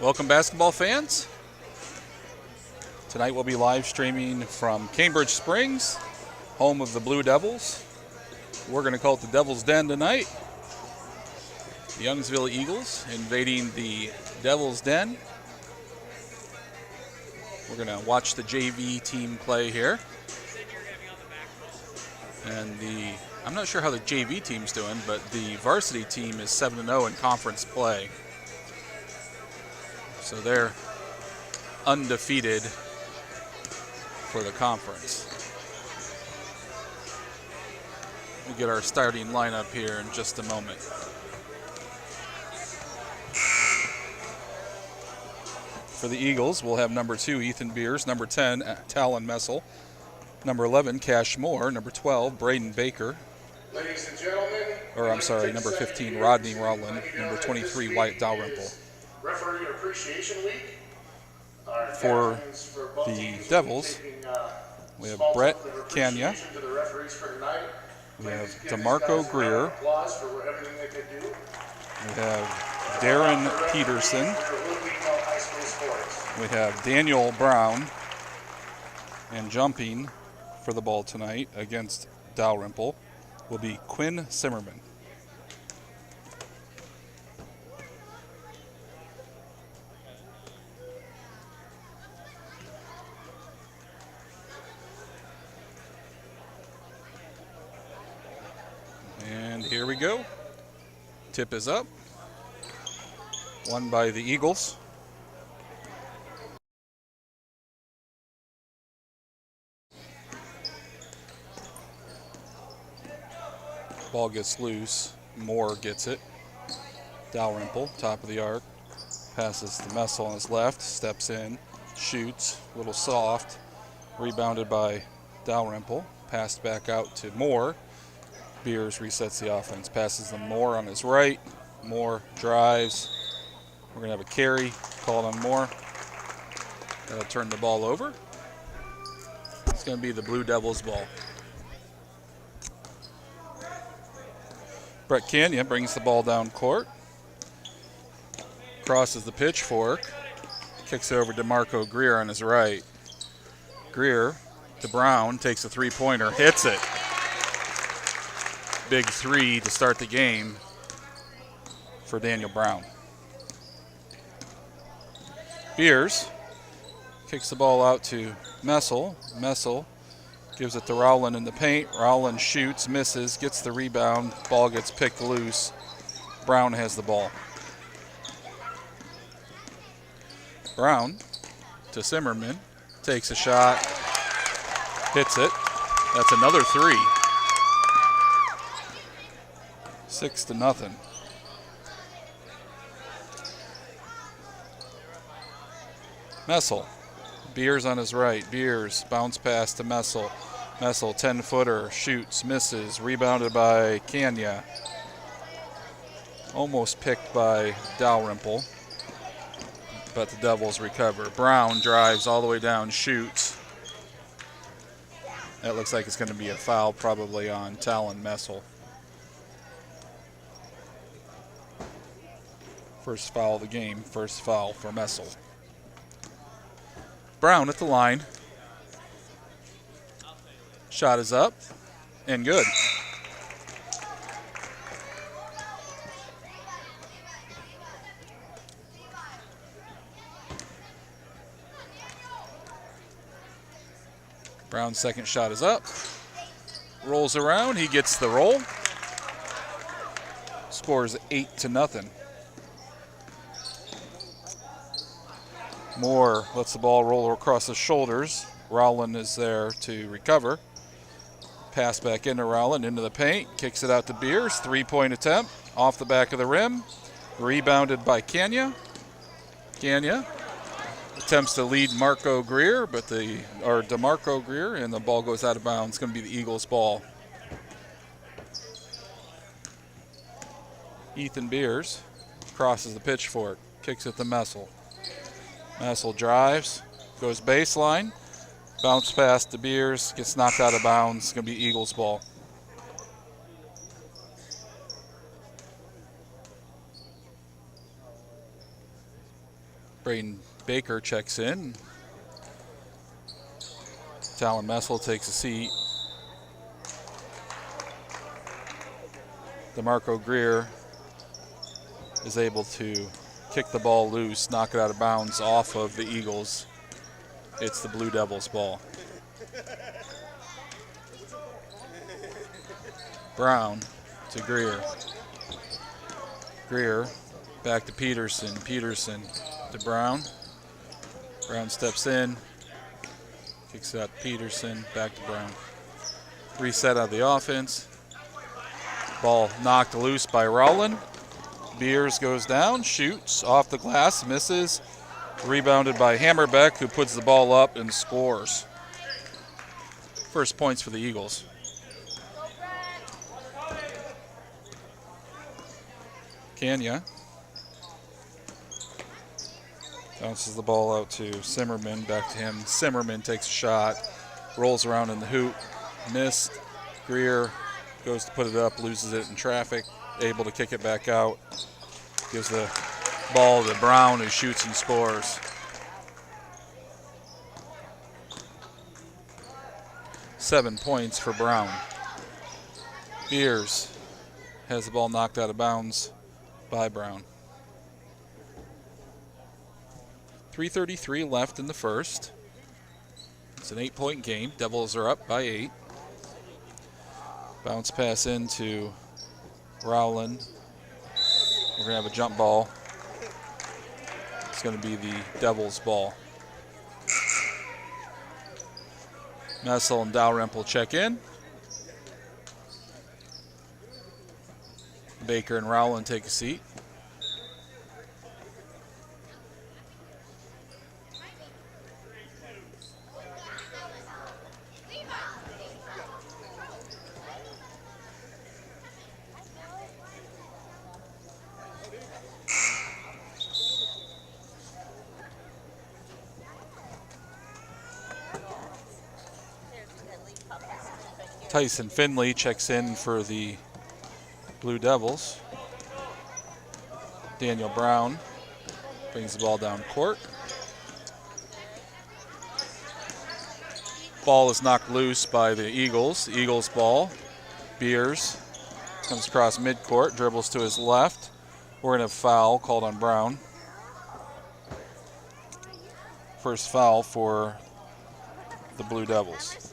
Welcome, basketball fans. Tonight we'll be live streaming from Cambridge Springs, home of the Blue Devils. We're going to call it the Devil's Den tonight. The Youngsville Eagles invading the Devil's Den. We're going to watch the JV team play here. And I'm not sure how the JV team's doing, but the varsity team is 7-0 in conference play. So they're undefeated for the conference. We'll get our starting lineup here in just a moment. For the Eagles, we'll have number 2, Ethan Beers, number 10, Talon Messel, number 11, Cash Moore, number 12, Braden Baker, Ladies and gentlemen, number 15, Rodney Rowland, number 23, Wyatt Dalrymple. Referee Appreciation Week. For the Devils, we have Brett Kanya, we have DeMarco Greer, we have Darren Peterson, we have Daniel Brown, and jumping for the ball tonight against Dalrymple will be Quinn Zimmerman. And here we go. Tip is up. Won by the Eagles. Ball gets loose. Moore gets it. Dalrymple, top of the arc. Passes to Messel on his left. Steps in. Shoots. A little soft. Rebounded by Dalrymple. Passed back out to Moore. Beers resets the offense. Passes to Moore on his right. Moore drives. We're going to have a carry called on Moore. That'll turn the ball over. It's going to be the Blue Devils' ball. Brett Kanya brings the ball down court. Crosses the pitchfork. Kicks it over to DeMarco Greer on his right. Greer to Brown. Takes a three-pointer. Hits it. Big three to start the game for Daniel Brown. Beers kicks the ball out to Messel. Messel gives it to Rowland in the paint. Rowland shoots, misses, gets the rebound. Ball gets picked loose. Brown has the ball. Brown to Zimmerman. Takes a shot. Hits it. That's another three. 6-0. Messel. Beers on his right. Beers bounce pass to Messel. Messel 10-footer. Shoots. Misses. Rebounded by Kanya. Almost picked by Dalrymple. But the Devils recover. Brown drives all the way down. Shoots. That looks like it's going to be a foul probably on Talon Messel. First foul of the game. First foul for Messel. Brown at the line. Shot is up and good. Brown's second shot is up. Rolls around. He gets the roll. Scores 8-0. Moore lets the ball roll across his shoulders. Rowland is there to recover. Pass back into Rowland, into the paint. Kicks it out to Beers. Three-point attempt. Off the back of the rim. Rebounded by Kanya. Kanya attempts to lead DeMarco Greer, and the ball goes out of bounds. It's going to be the Eagles' ball. Ethan Beers crosses the pitchfork. Kicks it to Messel. Messel drives, goes baseline, bounce pass to Beers, gets knocked out of bounds. It's going to be Eagles' ball. Braden Baker checks in. Talon Messel takes a seat. DeMarco Greer is able to kick the ball loose, knock it out of bounds off of the Eagles. It's the Blue Devils' ball. Brown to Greer. Greer back to Peterson. Peterson to Brown. Brown steps in. Kicks out Peterson. Back to Brown. Reset of the offense. Ball knocked loose by Rowland. Beers goes down, shoots off the glass, misses. Rebounded by Hammerbeck, who puts the ball up and scores. First points for the Eagles. Kenya bounces the ball out to Zimmerman, back to him. Zimmerman takes a shot, rolls around in the hoop, missed. Greer goes to put it up, loses it in traffic, able to kick it back out. Gives the ball to Brown, who shoots and scores. Seven points for Brown. Beers has the ball knocked out of bounds by Brown. 3:33 left in the first. It's an 8-point game. Devils are up by 8. Bounce pass into Rowland. We're going to have a jump ball. It's going to be the Devils' ball. Messel and Dalrymple check in. Baker and Rowland take a seat. Tyson Finley checks in for the Blue Devils. Daniel Brown brings the ball down court. Ball is knocked loose by the Eagles. The Eagles ball. Beers comes across midcourt, dribbles to his left. We're going to have a foul called on Brown. First foul for the Blue Devils.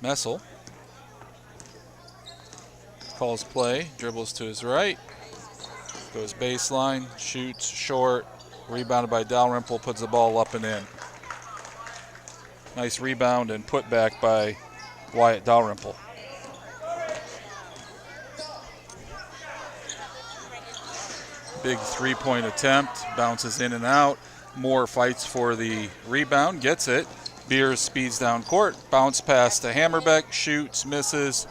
Messel calls play, dribbles to his right, goes baseline, shoots short, rebounded by Dalrymple, puts the ball up and in. Nice rebound and put back by Wyatt Dalrymple. Big three-point attempt, bounces in and out. Moore fights for the rebound, gets it. Beers speeds down court, bounce pass to Hammerbeck, shoots, misses.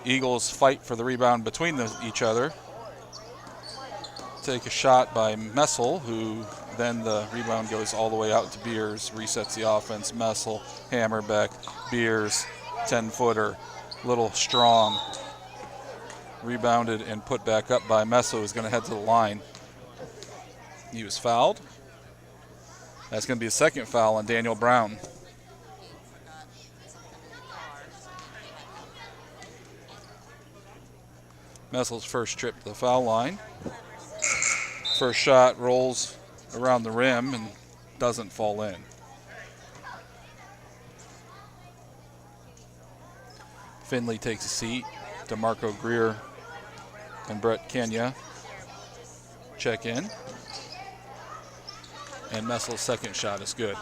Eagles fight for the rebound between each other. Take a shot by Messel, who then the rebound goes all the way out to Beers, resets the offense. Messel, Hammerbeck, Beers, 10-footer, little strong. Rebounded and put back up by Messel, who's going to head to the line. He was fouled. That's going to be a second foul on Daniel Brown. Messel's first trip to the foul line. First shot rolls around the rim and doesn't fall in. Finley takes a seat. DeMarco Greer and Brett Kenya check in. And Messel's second shot is good.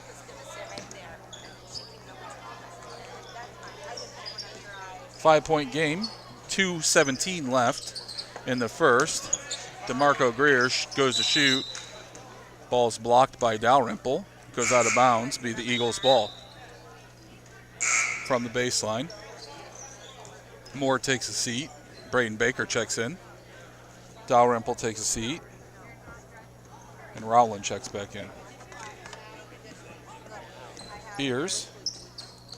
Five-point game, 2:17 left in the first. DeMarco Greer goes to shoot. Ball's blocked by Dalrymple. Goes out of bounds, be the Eagles' ball. From the baseline. Moore takes a seat. Braden Baker checks in. Dalrymple takes a seat. And Rowland checks back in. Beers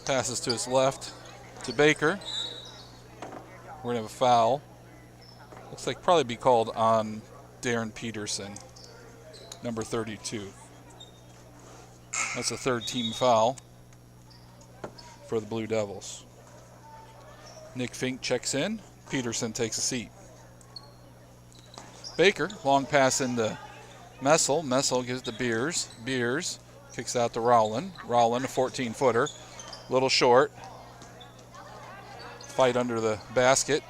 passes to his left to Baker. We're going to have a foul. Looks like probably be called on Darren Peterson, number 32. That's a third team foul for the Blue Devils. Nick Fink checks in. Peterson takes a seat. Baker, long pass into Messel. Messel gives it to Beers. Beers kicks out to Rowland. Rowland, a 14-footer. Little short. Fight under the basket.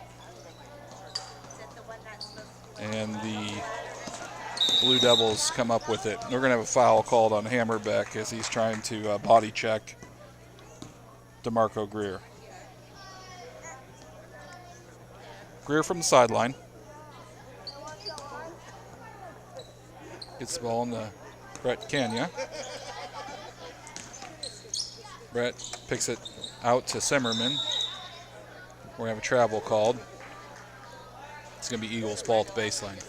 And the Blue Devils come up with it. We're going to have a foul called on Hammerbeck as he's trying to body check DeMarco Greer. Greer from the sideline. Gets the ball in the Brett Kanya. Brett picks it out to Simmerman. We're going to have a travel called. It's going to be Eagles ball at the baseline.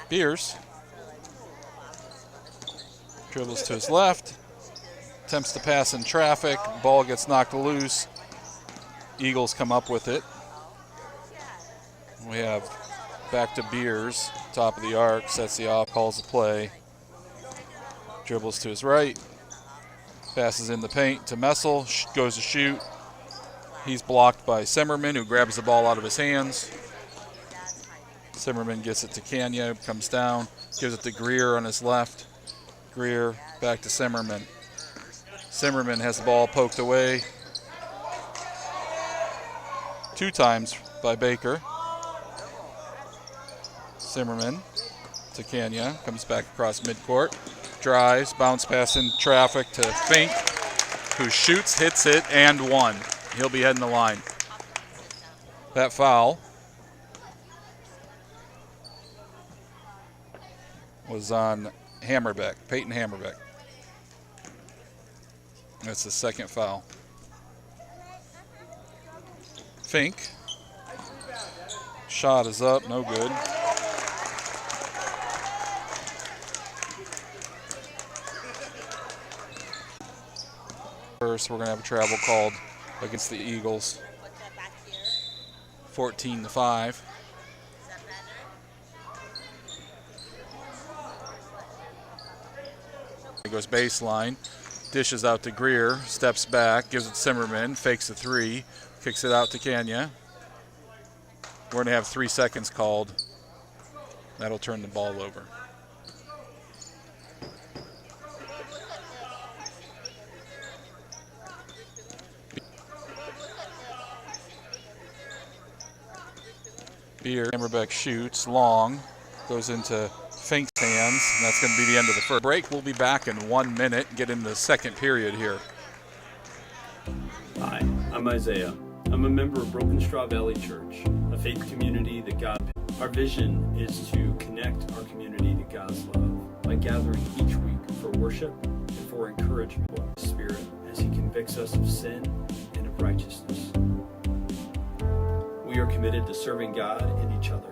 Beers dribbles to his left. Attempts to pass in traffic. Ball gets knocked loose. Eagles come up with it. We have back to Beers, top of the arc, sets the off, calls the play. Dribbles to his right. Passes in the paint to Messel, goes to shoot. He's blocked by Simmerman, who grabs the ball out of his hands. Simmerman gets it to Kanya, comes down, gives it to Greer on his left. Greer back to Simmerman. Simmerman has the ball poked away 2 times by Baker. Simmerman to Kanya, comes back across midcourt, drives, bounce pass in traffic to Fink, who shoots, hits it, and one. He'll be heading the line. That foul was on Hammerbeck, Peyton Hammerbeck. That's the second foul. Fink. Shot is up, no good. First, we're going to have a travel called against the Eagles. 14-5. It goes baseline, dishes out to Greer, steps back, gives it to Simmerman, fakes a 3, kicks it out to Kanya. We're going to have 3 seconds called. That'll turn the ball over. Beer, Hammerbeck shoots, long, goes into Fink's hands, and that's going to be the end of the first break. We'll be back in 1 minute, get into the second period here. Hi, I'm Isaiah. I'm a member of Broken Straw Valley Church, a faith community that God. Our vision is to connect our community to God's love by gathering each week for worship and for encouragement of the Spirit as He convicts us of sin and of righteousness. We are committed to serving God and each other